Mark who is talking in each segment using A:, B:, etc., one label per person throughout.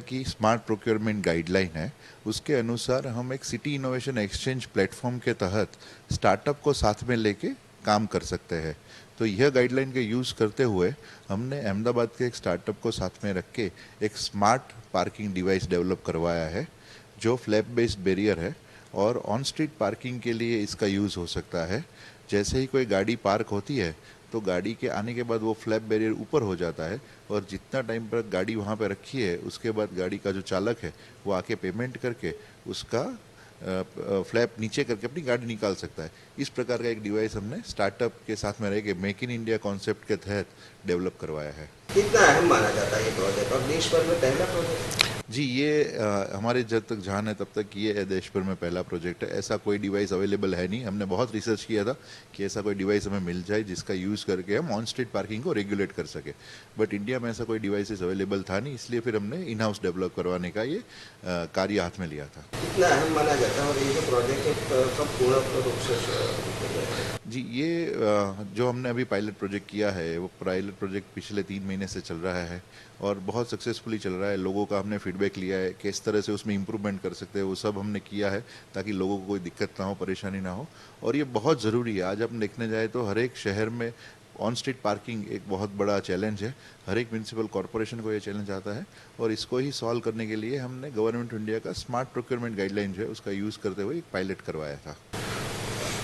A: की smart procurement guideline है, उसके अनुसार हम एक सिटी इनोवेशन एक्सचेंज प्लेटफॉर्म के तहत स्टार्टअप को साथ में लेके काम कर सकते हैं। तो यह गाइडलाइन के यूज़ करते हुए हमने अहमदाबाद के एक स्टार्टअप को साथ में रख के एक स्मार्ट पार्किंग डिवाइस डेवलप करवाया है, जो फ्लैप बेस्ड बैरियर है और ऑन स्ट्रीट पार्किंग के लिए इसका यूज़ हो सकता है। जैसे ही कोई गाड़ी पार्क होती है तो गाड़ी के आने के बाद वो फ्लैप बैरियर ऊपर हो जाता है और जितना टाइम पर गाड़ी वहाँ पे रखी है उसके बाद गाड़ी का जो चालक है वो आके पेमेंट करके उसका फ्लैप नीचे करके अपनी गाड़ी निकाल सकता है। इस प्रकार का एक डिवाइस हमने स्टार्टअप के साथ में रह के मेक इन इंडिया कॉन्सेप्ट के तहत डेवलप करवाया है।
B: कितना अहम माना जाता है ये प्रोजेक्ट और देश भर में पहला प्रोजेक्ट?
A: जी, ये हमारे जब तक ध्यान है तब तक ये देश भर में पहला प्रोजेक्ट है। ऐसा कोई डिवाइस अवेलेबल है नहीं। हमने बहुत रिसर्च किया था कि ऐसा कोई डिवाइस हमें मिल जाए जिसका यूज़ करके हम ऑन स्ट्रीट पार्किंग को रेगुलेट कर सके, बट इंडिया में ऐसा कोई डिवाइसेस अवेलेबल था नहीं, इसलिए फिर हमने इन हाउस डेवलप करवाने का ये कार्य हाथ में लिया था।
B: कितना अहम माना जाता है और ये जो प्रोजेक्ट है कब पूर्ण रूप से?
A: जी, ये जो हमने अभी पायलट प्रोजेक्ट किया है वो पायलट प्रोजेक्ट पिछले 3 महीने से चल रहा है और बहुत सक्सेसफुली चल रहा है। लोगों का हमने फीडबैक लिया है, किस तरह से उसमें इम्प्रूवमेंट कर सकते हैं वो सब हमने किया है ताकि लोगों को कोई दिक्कत ना हो, परेशानी ना हो। और ये बहुत ज़रूरी है। आज हम देखने जाए तो हर एक शहर में ऑन स्ट्रीट पार्किंग एक बहुत बड़ा चैलेंज है। हर एक म्यूनसिपल कॉरपोरेशन को ये चैलेंज आता है और इसको ही सॉल्व करने के लिए हमने गवर्नमेंट ऑफ इंडिया का स्मार्ट प्रोक्योरमेंट गाइडलाइन जो है उसका यूज़ करते हुए एक पायलट करवाया था।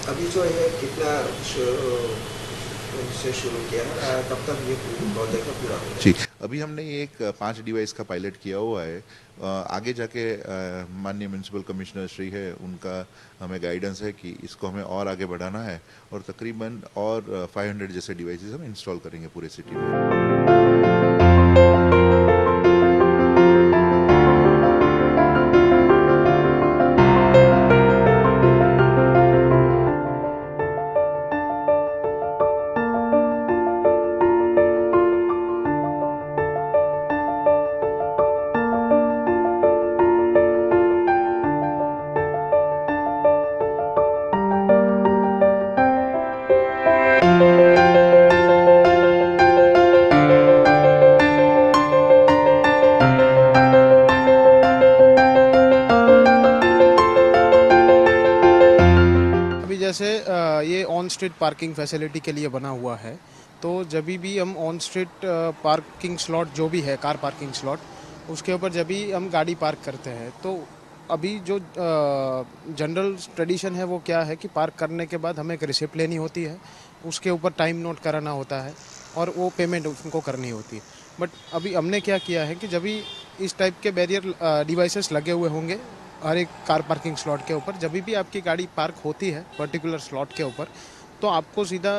B: अभी जो है कितना से शुरू किया है, कब तक ये प्रोजेक्ट पूरा हो?
A: जी, अभी हमने एक 5 डिवाइस का पायलट किया हुआ है। आगे जाके माननीय म्यूनसिपल कमिश्नर श्री है, उनका हमें गाइडेंस है कि इसको हमें और आगे बढ़ाना है और तकरीबन और 500 जैसे डिवाइसेस हम इंस्टॉल करेंगे पूरे सिटी में।
C: जैसे ये ऑन स्ट्रीट पार्किंग फैसिलिटी के लिए बना हुआ है, तो जब भी हम ऑन स्ट्रीट पार्किंग स्लॉट जो भी है, कार पार्किंग स्लॉट, उसके ऊपर जब भी हम गाड़ी पार्क करते हैं तो अभी जो जनरल ट्रेडिशन है वो क्या है कि पार्क करने के बाद हमें एक रिसिप्ट लेनी होती है, उसके ऊपर टाइम नोट कराना होता है और वो पेमेंट उनको करनी होती है। बट अभी हमने क्या किया है कि जब भी इस टाइप के बैरियर डिवाइसेस लगे हुए होंगे हर एक कार पार्किंग स्लॉट के ऊपर, जब भी आपकी गाड़ी पार्क होती है पर्टिकुलर स्लॉट के ऊपर, तो आपको सीधा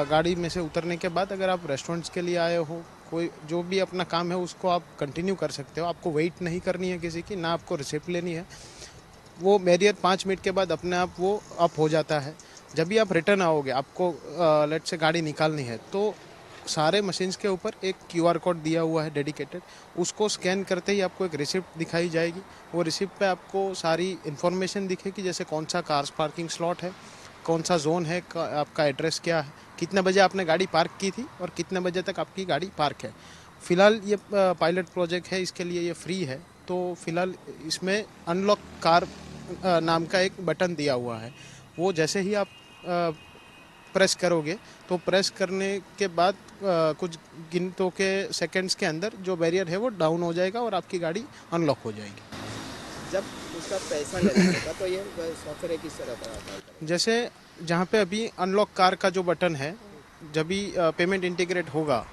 C: गाड़ी में से उतरने के बाद अगर आप रेस्टोरेंट्स के लिए आए हो, कोई जो भी अपना काम है उसको आप कंटिन्यू कर सकते हो। आपको वेट नहीं करनी है किसी की, ना आपको रिसिप्ट लेनी है। वो बैरियर 5 मिनट के बाद अपने आप वो अप हो जाता है। जब भी आप रिटर्न आओगे, आपको लेट से गाड़ी निकालनी है, तो सारे मशीन्स के ऊपर एक QR कोड दिया हुआ है डेडिकेटेड, उसको स्कैन करते ही आपको एक रिसिप्ट दिखाई जाएगी। वो रिसिप्ट पे आपको सारी इन्फॉर्मेशन दिखेगी, जैसे कौन सा कार पार्किंग स्लॉट है, कौन सा जोन है, आपका एड्रेस क्या है, कितने बजे आपने गाड़ी पार्क की थी और कितने बजे तक आपकी गाड़ी पार्क है। फ़िलहाल ये पायलट प्रोजेक्ट है, इसके लिए ये फ्री है। तो फ़िलहाल इसमें अनलॉक कार नाम का एक बटन दिया हुआ है, वो जैसे ही आप प्रेस करोगे तो प्रेस करने के बाद कुछ गिनतों के सेकंड्स के अंदर जो बैरियर है वो डाउन हो जाएगा और आपकी गाड़ी अनलॉक हो जाएगी।
B: जब उसका पैसा लगेगा तो ये सॉफ्टवेयर किस तरह का आता है?
C: जैसे जहाँ पे अभी अनलॉक कार का जो बटन है, जब भी पेमेंट इंटीग्रेट होगा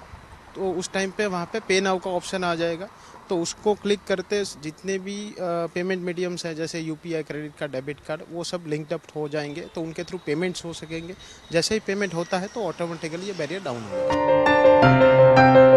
C: तो उस टाइम पे वहाँ पे पे नाउ का ऑप्शन आ जाएगा, तो उसको क्लिक करते जितने भी पेमेंट मीडियम्स हैं जैसे UPI, credit card, debit card, वो सब लिंक्ड अप हो जाएंगे, तो उनके थ्रू पेमेंट्स हो सकेंगे। जैसे ही पेमेंट होता है तो ऑटोमेटिकली ये बैरियर डाउन हो जाएगा।